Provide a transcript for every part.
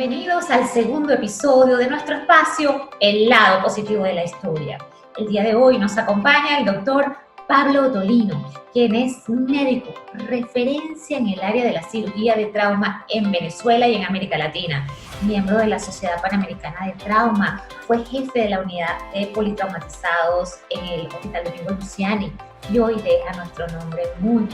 bienvenidos al segundo episodio de nuestro espacio, El lado positivo de la historia. El día de hoy nos acompaña el doctor Pablo Tolino, quien es médico, referencia en el área de la cirugía de trauma en Venezuela y en América Latina, miembro de la Sociedad Panamericana de Trauma, fue jefe de la unidad de politraumatizados en el Hospital Domingo Luciani y hoy deja nuestro nombre muy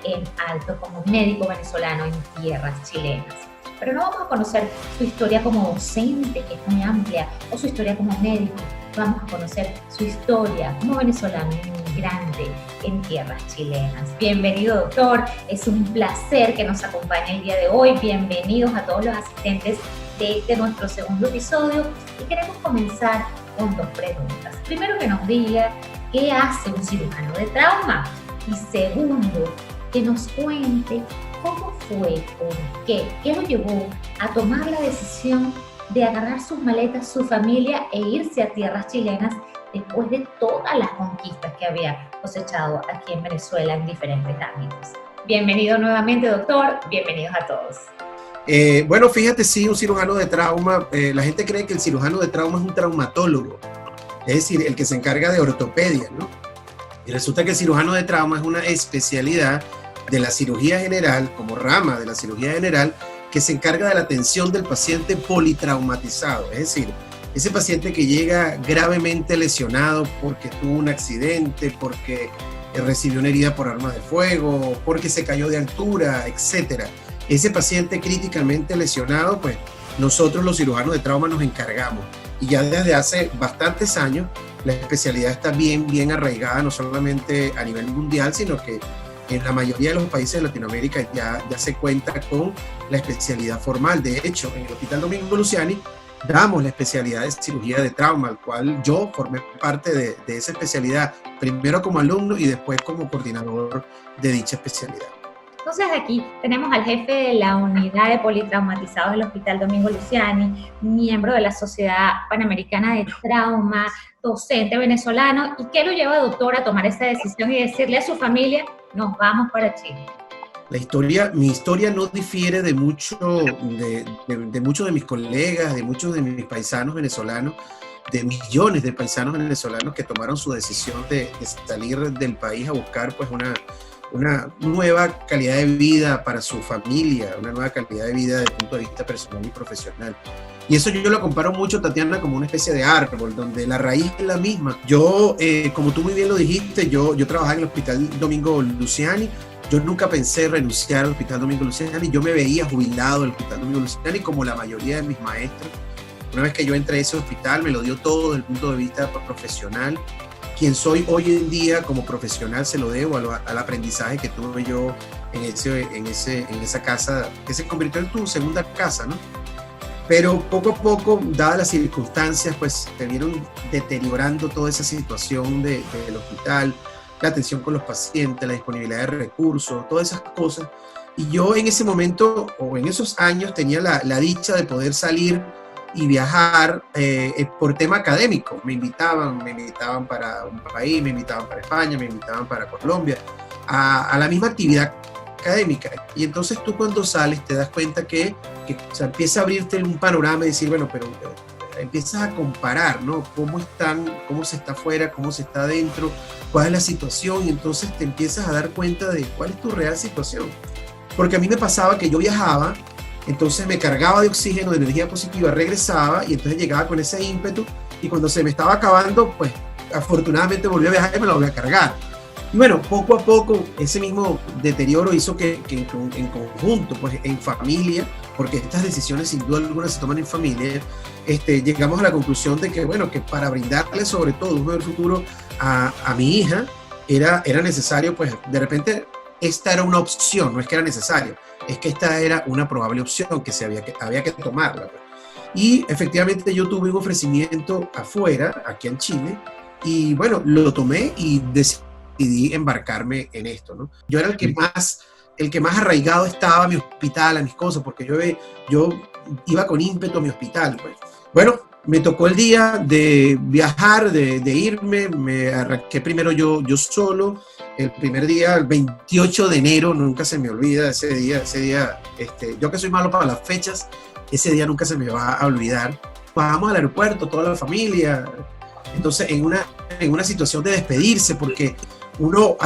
en alto como médico venezolano en tierras chilenas. Pero no vamos a conocer su historia como docente, que es muy amplia, o su historia como médico. Vamos a conocer su historia como venezolano inmigrante en tierras chilenas. Bienvenido, doctor. Es un placer que nos acompañe el día de hoy. Bienvenidos a todos los asistentes de nuestro segundo episodio. Y queremos comenzar con dos preguntas. Primero, que nos diga qué hace un cirujano de trauma. Y segundo, que nos cuente cómo fue, por qué lo llevó a tomar la decisión de agarrar sus maletas, su familia e irse a tierras chilenas después de todas las conquistas que había cosechado aquí en Venezuela en diferentes ámbitos. Bienvenido nuevamente, doctor. Bienvenidos a todos. Bueno, fíjate, sí, un cirujano de trauma, la gente cree que el cirujano de trauma es un traumatólogo, es decir, el que se encarga de ortopedia, ¿no? Y resulta que el cirujano de trauma es una especialidad de la cirugía general, como rama de la cirugía general, que se encarga de la atención del paciente politraumatizado, es decir, ese paciente que llega gravemente lesionado porque tuvo un accidente, porque recibió una herida por arma de fuego, porque se cayó de altura, etc. Ese paciente críticamente lesionado, pues nosotros los cirujanos de trauma nos encargamos. Y ya desde hace bastantes años la especialidad está bien arraigada, no solamente a nivel mundial, sino que en la mayoría de los países de Latinoamérica ya se cuenta con la especialidad formal. De hecho, en el Hospital Domingo Luciani damos la especialidad de cirugía de trauma, al cual yo formé parte de esa especialidad, primero como alumno y después como coordinador de dicha especialidad. Entonces aquí tenemos al jefe de la unidad de politraumatizados del Hospital Domingo Luciani, miembro de la Sociedad Panamericana de Trauma, docente venezolano. ¿Y qué lo lleva, doctor, a tomar esa decisión y decirle a su familia, nos vamos para Chile? Mi historia no difiere de muchos de mis colegas, de muchos de mis paisanos venezolanos, de millones de paisanos venezolanos que tomaron su decisión de salir del país a buscar pues una nueva calidad de vida para su familia, una nueva calidad de vida desde el punto de vista personal y profesional. Y eso yo lo comparo mucho, Tatiana, como una especie de árbol, donde la raíz es la misma. Yo, como tú muy bien lo dijiste, yo trabajaba en el Hospital Domingo Luciani. Yo nunca pensé renunciar al Hospital Domingo Luciani. Yo me veía jubilado del Hospital Domingo Luciani como la mayoría de mis maestros. Una vez que yo entré a ese hospital, me lo dio todo desde el punto de vista profesional. Quien soy hoy en día como profesional se lo debo al aprendizaje que tuve yo en esa casa, que se convirtió en tu segunda casa, ¿no? Pero poco a poco, dadas las circunstancias, pues se vieron deteriorando toda esa situación del hospital, la atención con los pacientes, la disponibilidad de recursos, todas esas cosas. Y yo en ese momento, o en esos años, tenía la dicha de poder salir y viajar por tema académico. Me invitaban para un país, me invitaban para España, me invitaban para Colombia, a la misma actividad académica. Y entonces tú cuando sales te das cuenta que o sea, empieza a abrirte un panorama y decir, bueno, pero empiezas a comparar, ¿no? Cómo se está afuera, cómo se está adentro, cuál es la situación, y entonces te empiezas a dar cuenta de cuál es tu real situación. Porque a mí me pasaba que yo viajaba, entonces me cargaba de oxígeno, de energía positiva, regresaba y entonces llegaba con ese ímpetu, y cuando se me estaba acabando, pues afortunadamente volví a viajar y me lo volví a cargar. Y bueno, poco a poco ese mismo deterioro hizo que en conjunto, pues en familia, porque estas decisiones sin duda alguna se toman en familia, llegamos a la conclusión de que, bueno, que para brindarle sobre todo un mejor futuro a mi hija, era necesario, pues de repente esta era una opción, no es que era necesario, es que esta era una probable opción que había que tomarla. Pues. Y efectivamente yo tuve un ofrecimiento afuera, aquí en Chile, y bueno, lo tomé y decidí embarcarme en esto, ¿no? Yo era el que más arraigado estaba a mi hospital, a mis cosas, porque yo iba con ímpetu a mi hospital. Pues. Bueno, me tocó el día de viajar, de irme, me arranqué primero yo solo, el primer día, el 28 de enero, nunca se me olvida ese día, yo que soy malo para las fechas, ese día nunca se me va a olvidar. Vamos al aeropuerto, toda la familia. Entonces, en una situación de despedirse, porque uno,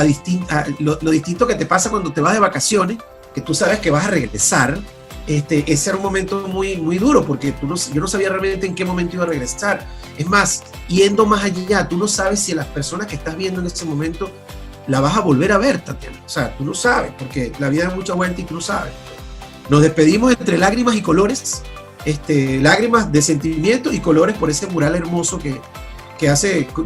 lo distinto que te pasa cuando te vas de vacaciones, que tú sabes que vas a regresar, ese era un momento muy, muy duro, porque yo no sabía realmente en qué momento iba a regresar. Es más, yendo más allá, tú no sabes si las personas que estás viendo en ese momento la vas a volver a ver, Tatiana. O sea, tú no sabes, porque la vida da mucha vuelta y tú no sabes. Nos despedimos entre lágrimas y colores, lágrimas de sentimiento y colores por ese mural hermoso que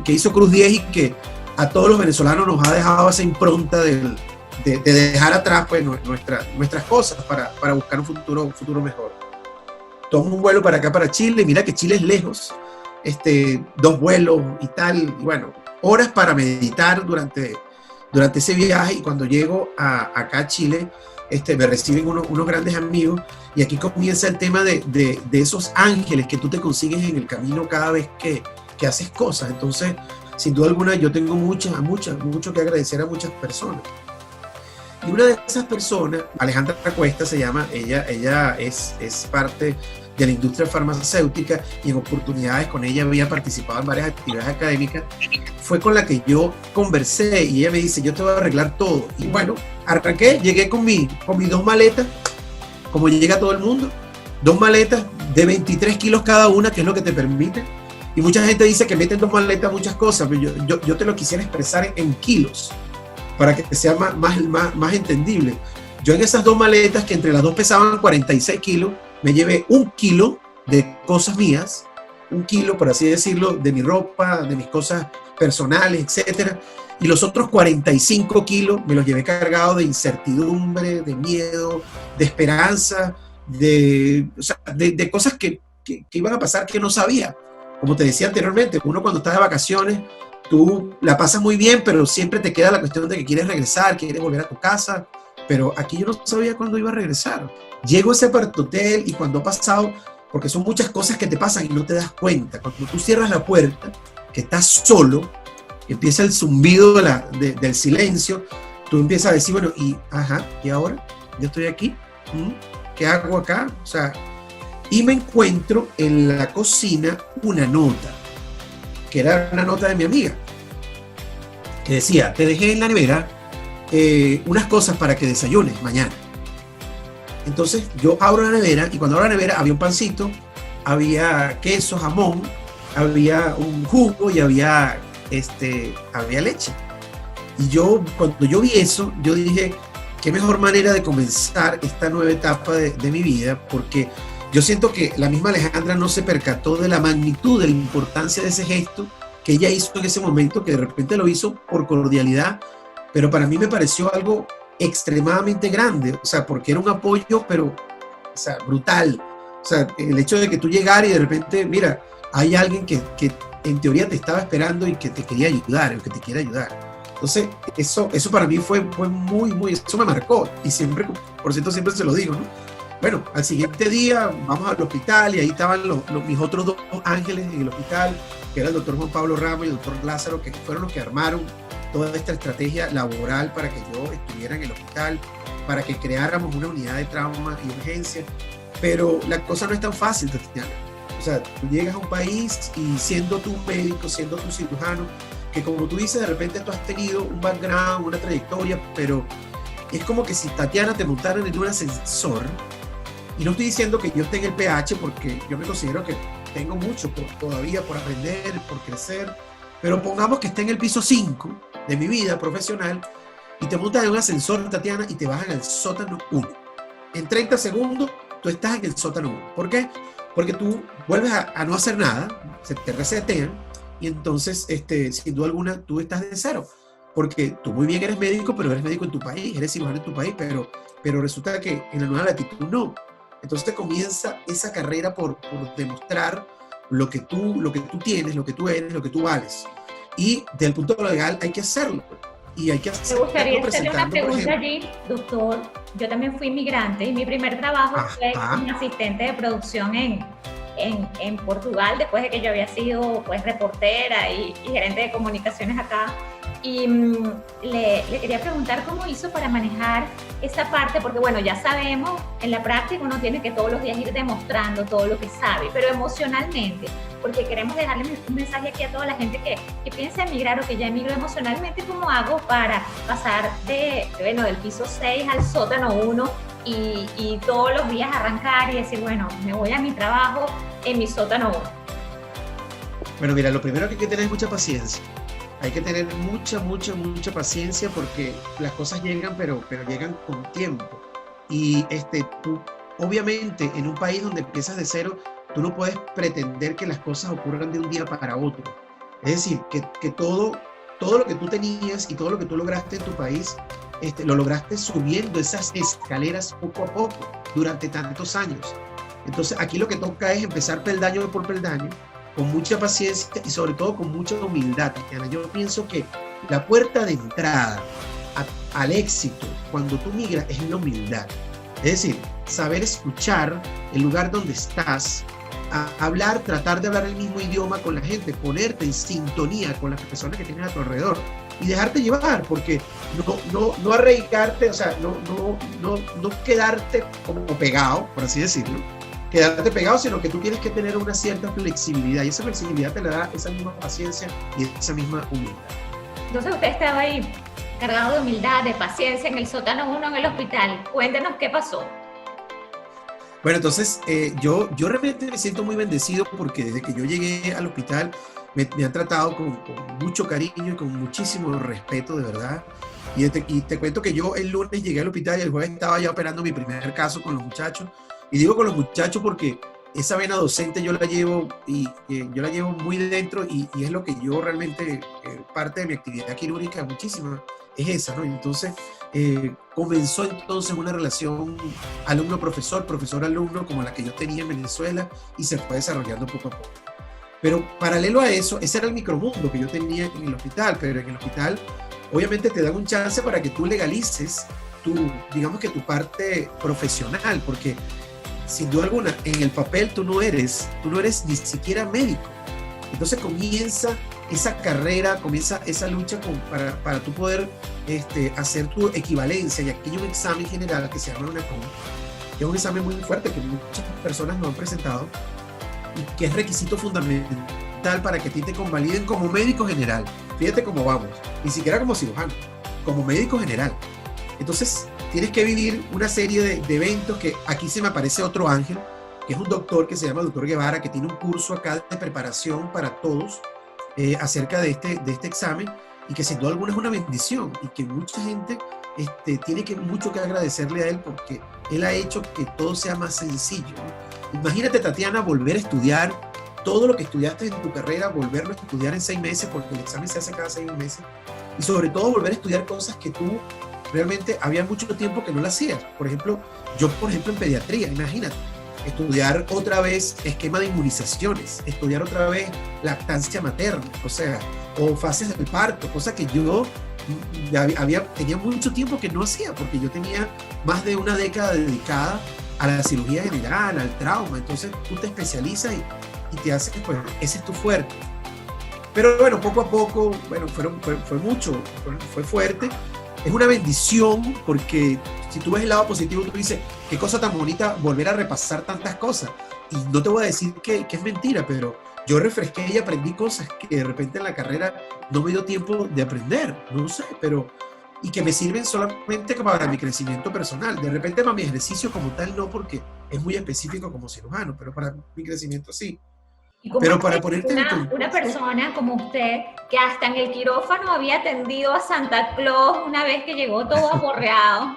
hizo Cruz 10 y que a todos los venezolanos nos ha dejado esa impronta de dejar atrás pues, nuestras cosas para buscar un futuro mejor. Tomo un vuelo para acá, para Chile. Mira que Chile es lejos, 2 vuelos y tal, y bueno, horas para meditar durante ese viaje. Y cuando llego acá a Chile, me reciben unos grandes amigos, y aquí comienza el tema de esos ángeles que tú te consigues en el camino cada vez que haces cosas. Entonces, sin duda alguna, yo tengo mucho que agradecer a muchas personas. Y una de esas personas, Alejandra Cuesta se llama, ella es parte de la industria farmacéutica, y en oportunidades con ella había participado en varias actividades académicas, fue con la que yo conversé, y ella me dice, yo te voy a arreglar todo. Y bueno, arranqué, llegué con mis 2 maletas, como llega todo el mundo, 2 maletas de 23 kilos cada una, que es lo que te permite. Y mucha gente dice que meten 2 maletas muchas cosas, pero yo te lo quisiera expresar en kilos, para que sea más entendible. Yo en esas 2 maletas, que entre las 2 pesaban 46 kilos, me llevé 1 kilo de cosas mías, 1 kilo, por así decirlo, de mi ropa, de mis cosas personales, etcétera, y los otros 45 kilos me los llevé cargados de incertidumbre, de miedo, de esperanza, de cosas que iban a pasar que no sabía. Como te decía anteriormente, uno cuando está de vacaciones, tú la pasas muy bien, pero siempre te queda la cuestión de que quieres regresar, quieres volver a tu casa, pero aquí yo no sabía cuándo iba a regresar. Llego a ese apartotel, y cuando ha pasado, porque son muchas cosas que te pasan y no te das cuenta, cuando tú cierras la puerta, que estás solo, empieza el zumbido del silencio, tú empiezas a decir, bueno, ¿y ahora? ¿Yo estoy aquí? ¿Qué hago acá? O sea, y me encuentro en la cocina una nota, que era una nota de mi amiga, que decía, te dejé en la nevera unas cosas para que desayunes mañana. Entonces yo abro la nevera, y cuando abro la nevera había un pancito, había queso, jamón, había un jugo y había leche. Y cuando yo vi eso, yo dije, qué mejor manera de comenzar esta nueva etapa de mi vida, porque yo siento que la misma Alejandra no se percató de la magnitud, de la importancia de ese gesto que ella hizo en ese momento, que de repente lo hizo por cordialidad, pero para mí me pareció algo extremadamente grande, o sea, porque era un apoyo, pero, o sea, brutal. O sea, el hecho de que tú llegaras y de repente, mira, hay alguien que en teoría te estaba esperando y que te quería ayudar, o que te quiere ayudar. Entonces, eso para mí fue muy, eso me marcó, y siempre, por cierto, siempre se lo digo, ¿no? Bueno, al siguiente día vamos al hospital, y ahí estaban mis otros 2 ángeles en el hospital, que era el doctor Juan Pablo Ramos y el doctor Lázaro, que fueron los que armaron toda esta estrategia laboral para que yo estuviera en el hospital, para que creáramos una unidad de trauma y urgencia. Pero la cosa no es tan fácil, Tatiana. O sea, tú llegas a un país y siendo tú médico, siendo tú cirujano, que como tú dices, de repente tú has tenido un background, una trayectoria, pero es como que si, Tatiana, te montaran en un ascensor, y no estoy diciendo que yo esté en el PH, porque yo me considero que tengo mucho todavía por aprender, por crecer, pero pongamos que esté en el piso 5 de mi vida profesional, y te montas en un ascensor, Tatiana, y te bajan al sótano 1. En 30 segundos, tú estás en el sótano 1. ¿Por qué? Porque tú vuelves a no hacer nada, se te resetean, y entonces, sin duda alguna, tú estás de cero. Porque tú muy bien eres médico, pero eres médico en tu país, eres cirujano en tu país, pero resulta que en la nueva latitud no. Entonces te comienza esa carrera por demostrar lo que tú tienes, lo que tú eres, lo que tú vales. Y desde el punto legal hay que hacerlo. Y hay que hacerlo. Me gustaría hacerle una pregunta allí, doctor. Yo también fui inmigrante, y mi primer trabajo fue como asistente de producción en Portugal, después de que yo había sido pues reportera y gerente de comunicaciones acá. Y le quería preguntar cómo hizo para manejar esa parte, porque bueno, ya sabemos, en la práctica uno tiene que todos los días ir demostrando todo lo que sabe, pero emocionalmente, porque queremos dejarle un mensaje aquí a toda la gente que piensa emigrar o que ya emigró emocionalmente, ¿cómo hago para pasar del piso 6 al sótano 1 y todos los días arrancar y decir, bueno, me voy a mi trabajo en mi sótano 1? Bueno, mira, lo primero que hay que tener es mucha paciencia. Hay que tener mucha paciencia porque las cosas llegan, pero llegan con tiempo. Y tú, obviamente, en un país donde empiezas de cero, tú no puedes pretender que las cosas ocurran de un día para otro. Es decir, que todo lo que tú tenías y todo lo que tú lograste en tu país, lo lograste subiendo esas escaleras poco a poco durante tantos años. Entonces, aquí lo que toca es empezar peldaño por peldaño, con mucha paciencia y sobre todo con mucha humildad, Tatiana. Yo pienso que la puerta de entrada al éxito cuando tú migras es la humildad. Es decir, saber escuchar el lugar donde estás, hablar, tratar de hablar el mismo idioma con la gente, ponerte en sintonía con las personas que tienes a tu alrededor y dejarte llevar, porque no arraigarte, o sea, no quedarte como pegado, por así decirlo, quedarte pegado, sino que tú tienes que tener una cierta flexibilidad, y esa flexibilidad te la da esa misma paciencia y esa misma humildad. Entonces usted estaba ahí cargado de humildad, de paciencia, en el sótano 1 en el hospital. Cuéntenos qué pasó. Bueno, entonces yo realmente me siento muy bendecido porque desde que yo llegué al hospital me han tratado con mucho cariño y con muchísimo respeto, de verdad. Y te cuento que yo el lunes llegué al hospital y el jueves estaba ya operando mi primer caso con los muchachos. Y digo con los muchachos porque esa vena docente yo la llevo muy de dentro y es lo que yo realmente, parte de mi actividad quirúrgica muchísima, es esa, ¿no? Entonces, comenzó entonces una relación alumno-profesor, profesor-alumno, como la que yo tenía en Venezuela, y se fue desarrollando poco a poco. Pero paralelo a eso, ese era el micromundo que yo tenía en el hospital, pero en el hospital obviamente te dan un chance para que tú legalices digamos que tu parte profesional, porque sin duda alguna, en el papel tú no eres ni siquiera médico. Entonces comienza esa carrera, comienza esa lucha para tú poder hacer tu equivalencia. Y aquí hay un examen general que se llama UNACOM, que es un examen muy fuerte que muchas personas no han presentado y que es requisito fundamental para que a ti te convaliden como médico general. Fíjate cómo vamos, ni siquiera como cirujano, como médico general. Entonces, tienes que vivir una serie de eventos que aquí se me aparece otro ángel, que es un doctor que se llama Doctor Guevara, que tiene un curso acá de preparación para todos acerca de este examen y que sin duda alguna es una bendición y que mucha gente tiene mucho que agradecerle a él porque él ha hecho que todo sea más sencillo, ¿no? Imagínate, Tatiana, volver a estudiar todo lo que estudiaste en tu carrera, volverlo a estudiar en 6 meses, porque el examen se hace cada 6 meses, y sobre todo volver a estudiar cosas que tú realmente había mucho tiempo que no lo hacías. Por ejemplo, yo en pediatría, imagínate, estudiar otra vez esquema de inmunizaciones, estudiar otra vez lactancia materna, o fases del parto, cosa que yo tenía mucho tiempo que no hacía, porque yo tenía más de una década dedicada a la cirugía general, al trauma. Entonces tú te especializas y te haces, pues ese es tu fuerte. Pero bueno, poco a poco, bueno, fue fuerte. Es una bendición porque si tú ves el lado positivo, tú dices, qué cosa tan bonita volver a repasar tantas cosas. Y no te voy a decir que es mentira, pero yo refresqué y aprendí cosas que de repente en la carrera no me dio tiempo de aprender, no sé, y que me sirven solamente para mi crecimiento personal. De repente para mi ejercicio como tal no, porque es muy específico como cirujano, pero para mi crecimiento sí. Pero para ponerte una persona como usted, que hasta en el quirófano había atendido a Santa Claus una vez que llegó todo aporreado,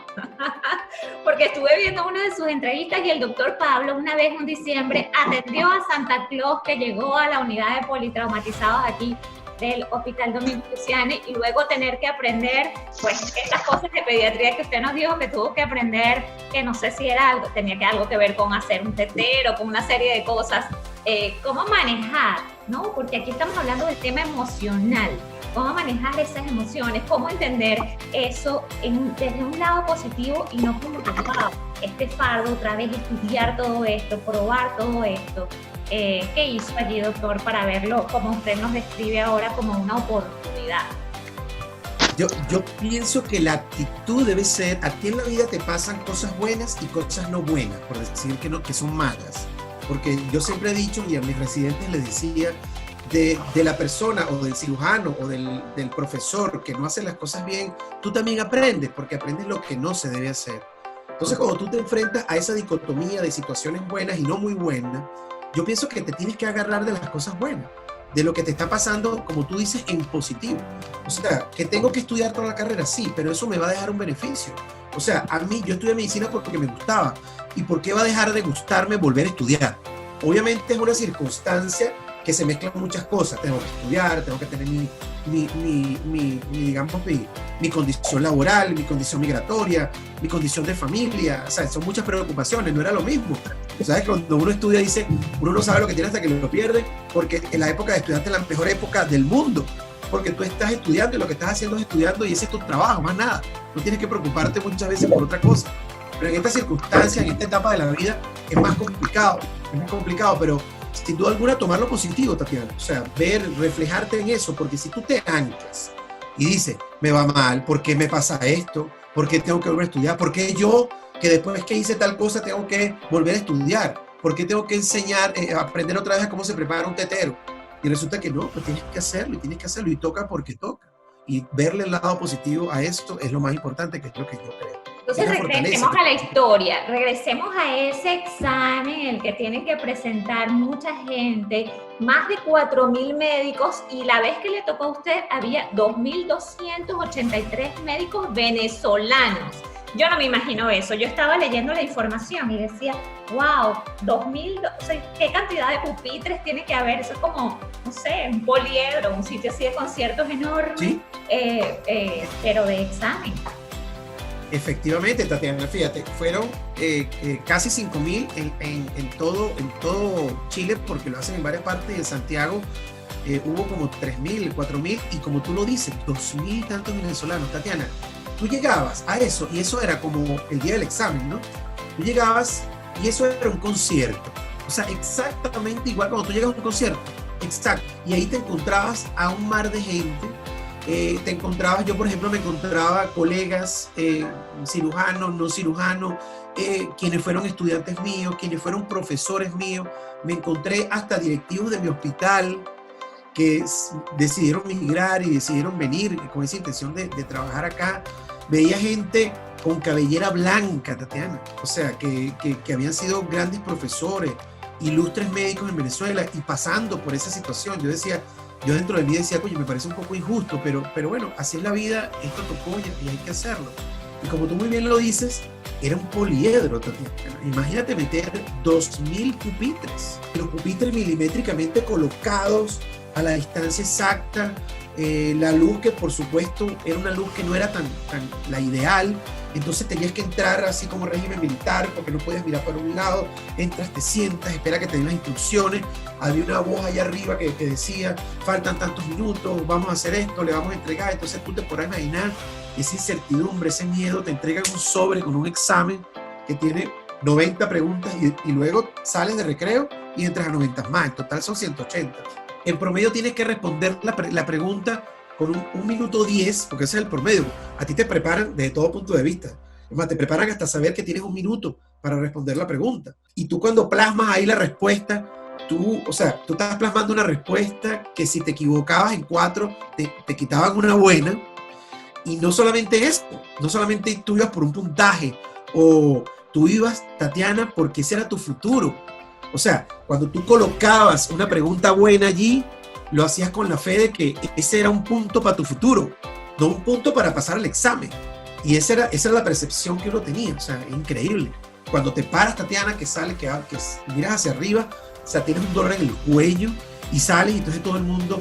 porque estuve viendo una de sus entrevistas y el doctor Pablo una vez en diciembre atendió a Santa Claus que llegó a la unidad de politraumatizados aquí del Hospital Domingo Luciani, y luego tener que aprender pues estas cosas de pediatría que usted nos dijo que tuvo que aprender, que no sé si tenía algo que ver con hacer un tetero, con una serie de cosas. Cómo manejar, ¿no? Porque aquí estamos hablando del tema emocional, cómo manejar esas emociones, cómo entender eso desde un lado positivo y no como que, wow, este fardo, otra vez estudiar todo esto, probar todo esto. ¿Qué hizo allí, doctor, para verlo como usted nos describe ahora como una oportunidad? Yo pienso que la actitud debe ser, a ti en la vida te pasan cosas buenas y cosas no buenas, por decir que no, que son malas. Porque yo siempre he dicho, y a mis residentes les decía, de la persona o del cirujano o del profesor que no hace las cosas bien, tú también aprendes, porque aprendes lo que no se debe hacer. Entonces, cuando tú te enfrentas a esa dicotomía de situaciones buenas y no muy buenas, yo pienso que te tienes que agarrar de las cosas buenas, de lo que te está pasando, como tú dices, en positivo. O sea, que tengo que estudiar toda la carrera, sí, pero eso me va a dejar un beneficio. O sea, a mí, yo estudié medicina porque me gustaba. ¿Y por qué va a dejar de gustarme volver a estudiar? Obviamente es una circunstancia que se mezclan muchas cosas. Tengo que estudiar, tengo que tener digamos, mi condición laboral, mi condición migratoria, mi condición de familia. O sea, son muchas preocupaciones, no era lo mismo. ¿Sabes? Cuando uno estudia, dice, uno no sabe lo que tiene hasta que lo pierde, porque en la época de estudiante es la mejor época del mundo, porque tú estás estudiando y lo que estás haciendo es estudiando y ese es tu trabajo, más nada. No tienes que preocuparte muchas veces por otra cosa. Pero en esta circunstancia, en esta etapa de la vida, es más complicado, pero sin duda alguna tomar lo positivo, Tatiana. O sea, reflejarte en eso, porque si tú te anclas y dices, me va mal, ¿por qué me pasa esto? ¿Por qué tengo que volver a estudiar? ¿Por qué yo, que después que hice tal cosa, tengo que volver a estudiar? ¿Por qué tengo que enseñar, aprender otra vez a cómo se prepara un tetero? Y resulta que no, pues tienes que hacerlo, y toca porque toca. Y verle el lado positivo a esto es lo más importante, que es lo que yo creo. Entonces regresemos a la historia, regresemos a ese examen en el que tienen que presentar mucha gente, más de 4.000 médicos, y la vez que le tocó a usted había 2.283 médicos venezolanos. Yo no me imagino eso, yo estaba leyendo la información y decía, wow, 2.000, o sea, ¿qué cantidad de pupitres tiene que haber? Eso es como, no sé, un poliedro, un sitio así de conciertos enorme, ¿sí? Pero de examen. Efectivamente, Tatiana, fíjate, fueron casi 5.000 en todo Chile, porque lo hacen en varias partes, y en Santiago hubo como 3.000, 4.000, y como tú lo dices, 2.000 tantos venezolanos. Tatiana, tú llegabas a eso, y eso era como el día del examen, ¿no? Tú llegabas, y eso era un concierto. O sea, exactamente igual cuando tú llegas a un concierto, exacto, y ahí te encontrabas a un mar de gente. Yo por ejemplo me encontraba colegas, cirujanos, no cirujanos, quienes fueron estudiantes míos, quienes fueron profesores míos. Me encontré hasta directivos de mi hospital que decidieron migrar y decidieron venir con esa intención de trabajar acá. Veía gente con cabellera blanca, Tatiana, o sea, que habían sido grandes profesores, ilustres médicos en Venezuela, y pasando por esa situación. Yo dentro de mí decía, oye, me parece un poco injusto, pero bueno, así es la vida, esto tocó y hay que hacerlo. Y como tú muy bien lo dices, era un poliedro, Tatiana. Imagínate meter 2.000 pupitres, los pupitres milimétricamente colocados a la distancia exacta, la luz, que por supuesto era una luz que no era tan la ideal. Entonces tenías que entrar así como régimen militar, porque no podías mirar por un lado, entras, te sientas, espera que te den las instrucciones. Había una voz allá arriba que decía, faltan tantos minutos, vamos a hacer esto, le vamos a entregar. Entonces tú te podrás imaginar esa incertidumbre, ese miedo. Te entregan un sobre con un examen que tiene 90 preguntas y luego sales de recreo y entras a 90 más. En total son 180. En promedio tienes que responder la pregunta con un minuto 10, porque ese es el promedio. A ti te preparan desde todo punto de vista. Además, te preparan hasta saber que tienes un minuto para responder la pregunta. Y tú cuando plasmas ahí la respuesta, tú estás plasmando una respuesta que si te equivocabas en 4, te quitaban una buena. Y no solamente eso, no solamente tú ibas por un puntaje, o tú ibas, Tatiana, porque ese era tu futuro. O sea, cuando tú colocabas una pregunta buena allí, lo hacías con la fe de que ese era un punto para tu futuro, no un punto para pasar el examen. Y esa era la percepción que uno tenía. O sea, es increíble. Cuando te paras, Tatiana, que miras hacia arriba, o sea, tienes un dolor en el cuello y sales, y entonces todo el mundo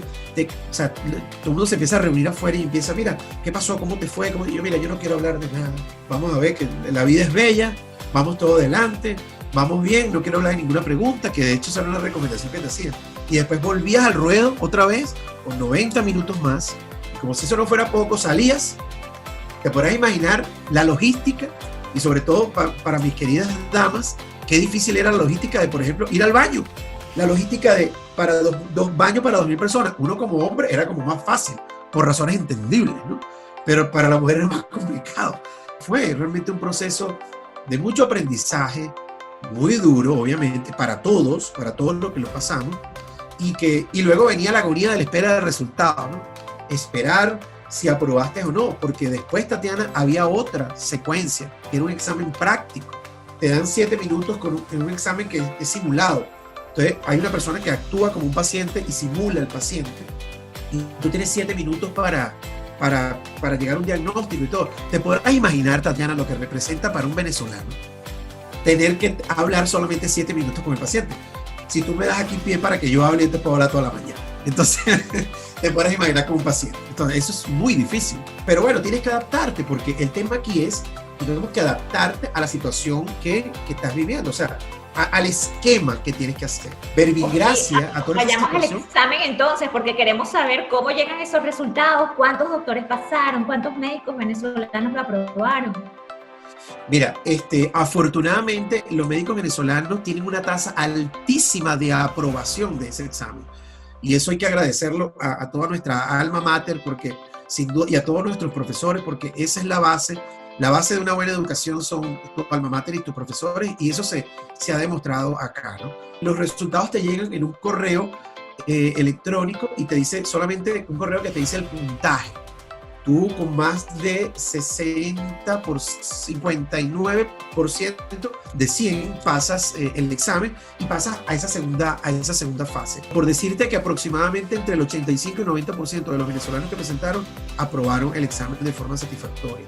se empieza a reunir afuera y empieza, mira, ¿qué pasó? ¿Cómo te fue? Y yo no quiero hablar de nada. Vamos a ver que la vida es bella, vamos todo adelante, vamos bien, no quiero hablar de ninguna pregunta, que de hecho esa era una recomendación que te hacían. Y después volvías al ruedo otra vez, con 90 minutos más, y como si eso no fuera poco, salías. Te podrás imaginar la logística, y sobre todo para mis queridas damas, qué difícil era la logística de, por ejemplo, ir al baño. La logística para dos baños para 2.000 personas. Uno como hombre era como más fácil, por razones entendibles, ¿no? pero para la mujer era más complicado. Fue realmente un proceso de mucho aprendizaje, muy duro, obviamente, para todos los que lo pasamos, y luego venía la agonía de la espera del resultado, ¿no? Esperar si aprobaste o no, porque después, Tatiana, había otra secuencia, que era un examen práctico. Te dan 7 minutos en un examen que es simulado. Entonces, hay una persona que actúa como un paciente y simula al paciente. Y tú tienes 7 minutos para llegar a un diagnóstico y todo. Te podrás imaginar, Tatiana, lo que representa para un venezolano tener que hablar solamente 7 minutos con el paciente. Si tú me das aquí pie para que yo hable, te puedo hablar toda la mañana. Entonces, te puedes imaginar como un paciente. Entonces, eso es muy difícil. Pero bueno, tienes que adaptarte, porque el tema aquí es que tenemos que adaptarte a la situación que estás viviendo. O sea, al esquema que tienes que hacer. Verbigracia a toda esa situación. Vayamos al examen entonces, porque queremos saber cómo llegan esos resultados, cuántos doctores pasaron, cuántos médicos venezolanos lo aprobaron. Mira, afortunadamente los médicos venezolanos tienen una tasa altísima de aprobación de ese examen. Y eso hay que agradecerlo a toda nuestra alma mater, porque, sin duda, y a todos nuestros profesores, porque esa es la base. La base de una buena educación son tu alma mater y tus profesores, y eso se ha demostrado acá, ¿no? Los resultados te llegan en un correo electrónico y te dice solamente un correo que te dice el puntaje. Tú con más de 59% de 100 pasas el examen y pasas a esa segunda fase. Por decirte que aproximadamente entre el 85 y 90% de los venezolanos que presentaron aprobaron el examen de forma satisfactoria.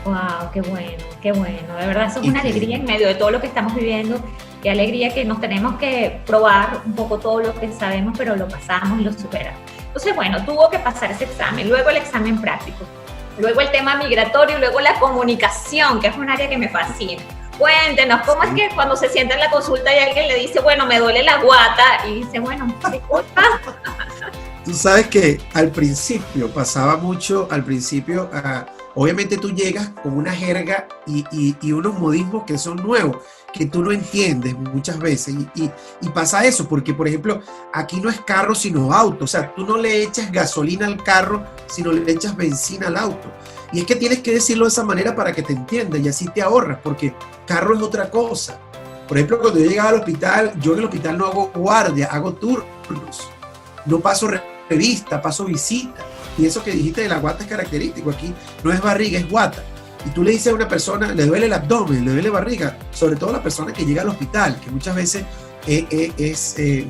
¡Wow! ¡Qué bueno! ¡Qué bueno! De verdad, eso es una alegría en medio de todo lo que estamos viviendo. Qué alegría que nos tenemos que probar un poco todo lo que sabemos, pero lo pasamos y lo superamos. Entonces, bueno, tuvo que pasar ese examen, luego el examen práctico, luego el tema migratorio, luego la comunicación, que es un área que me fascina. Cuéntenos, ¿cómo es que cuando se sienta en la consulta y alguien le dice, bueno, me duele la guata, y dice, bueno, disculpa? Tú sabes que al principio pasaba mucho, obviamente tú llegas con una jerga y unos modismos que son nuevos, que tú no entiendes muchas veces, y pasa eso, porque por ejemplo, aquí no es carro sino auto, o sea, tú no le echas gasolina al carro, sino le echas benzina al auto, y es que tienes que decirlo de esa manera para que te entiendan, y así te ahorras, porque carro es otra cosa. Por ejemplo, cuando yo llegaba al hospital, yo en el hospital no hago guardia, hago turnos, no paso revista, paso visita, y eso que dijiste de la guata es característico, aquí no es barriga, es guata. Y tú le dices a una persona, le duele el abdomen, le duele barriga, sobre todo a la persona que llega al hospital, que muchas veces es de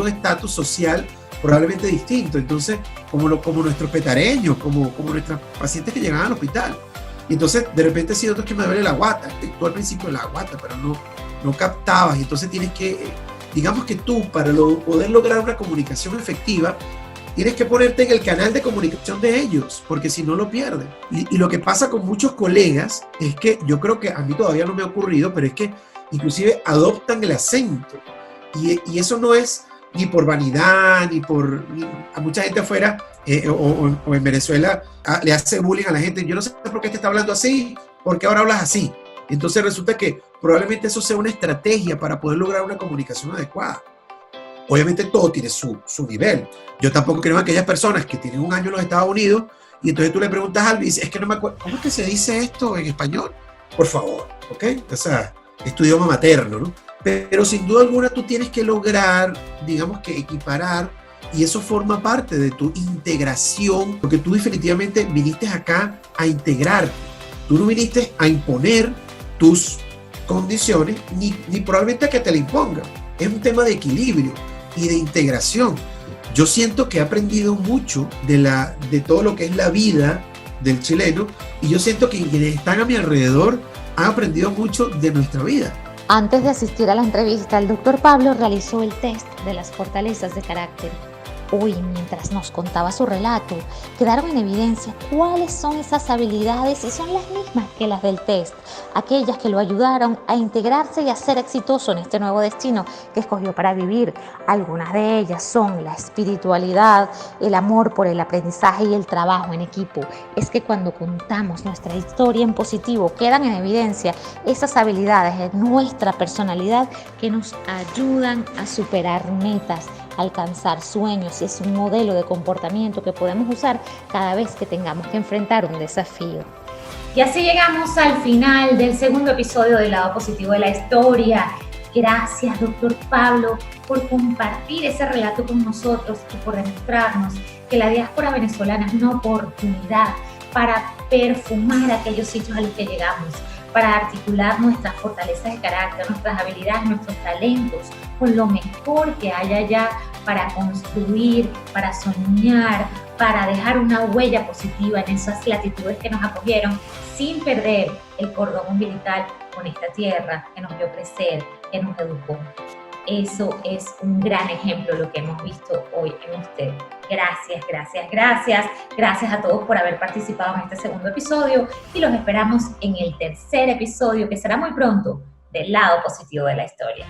un estatus social probablemente distinto. Entonces, como nuestros petareños, como nuestros pacientes que llegan al hospital. Y entonces, de repente, sí, otros que me duele la guata. Tú al principio la guata, pero no captabas. Y entonces tienes que, digamos que tú, para poder lograr una comunicación efectiva, tienes que ponerte en el canal de comunicación de ellos, porque si no lo pierden. Y lo que pasa con muchos colegas es que yo creo que a mí todavía no me ha ocurrido, pero es que inclusive adoptan el acento. Y eso no es ni por vanidad, a mucha gente afuera o en Venezuela le hace bullying a la gente. Yo no sé por qué te está hablando así, porque ahora hablas así. Entonces resulta que probablemente eso sea una estrategia para poder lograr una comunicación adecuada. Obviamente todo tiene su nivel. Yo tampoco creo en aquellas personas que tienen un año en los Estados Unidos y entonces tú le preguntas a algo y dices, es que no me acuerdo, ¿cómo es que se dice esto en español? Por favor, ¿ok? O sea, es tu idioma materno, ¿no? Pero sin duda alguna tú tienes que lograr, digamos que equiparar, y eso forma parte de tu integración, porque tú definitivamente viniste acá a integrarte. Tú no viniste a imponer tus condiciones, ni probablemente a que te la impongan. Es un tema de equilibrio y de integración. Yo siento que he aprendido mucho de todo lo que es la vida del chileno, y yo siento que quienes están a mi alrededor han aprendido mucho de nuestra vida. Antes de asistir a la entrevista, el doctor Pablo realizó el test de las fortalezas de carácter. Hoy, mientras nos contaba su relato, quedaron en evidencia cuáles son esas habilidades y son las mismas que las del test, aquellas que lo ayudaron a integrarse y a ser exitoso en este nuevo destino que escogió para vivir. Algunas de ellas son la espiritualidad, el amor por el aprendizaje y el trabajo en equipo. Es que cuando contamos nuestra historia en positivo, quedan en evidencia esas habilidades de nuestra personalidad que nos ayudan a superar metas, alcanzar sueños y es un modelo de comportamiento que podemos usar cada vez que tengamos que enfrentar un desafío. Y así llegamos al final del segundo episodio del lado positivo de la historia. Gracias, doctor Pablo, por compartir ese relato con nosotros y por demostrarnos que la diáspora venezolana es una oportunidad para perfumar aquellos sitios a los que llegamos, para articular nuestras fortalezas de carácter, nuestras habilidades, nuestros talentos, con lo mejor que hay allá para construir, para soñar, para dejar una huella positiva en esas latitudes que nos acogieron, sin perder el cordón umbilical con esta tierra que nos vio crecer, que nos educó. Eso es un gran ejemplo lo que hemos visto hoy en usted. Gracias, gracias, gracias. Gracias a todos por haber participado en este segundo episodio y los esperamos en el tercer episodio, que será muy pronto, del lado positivo de la historia.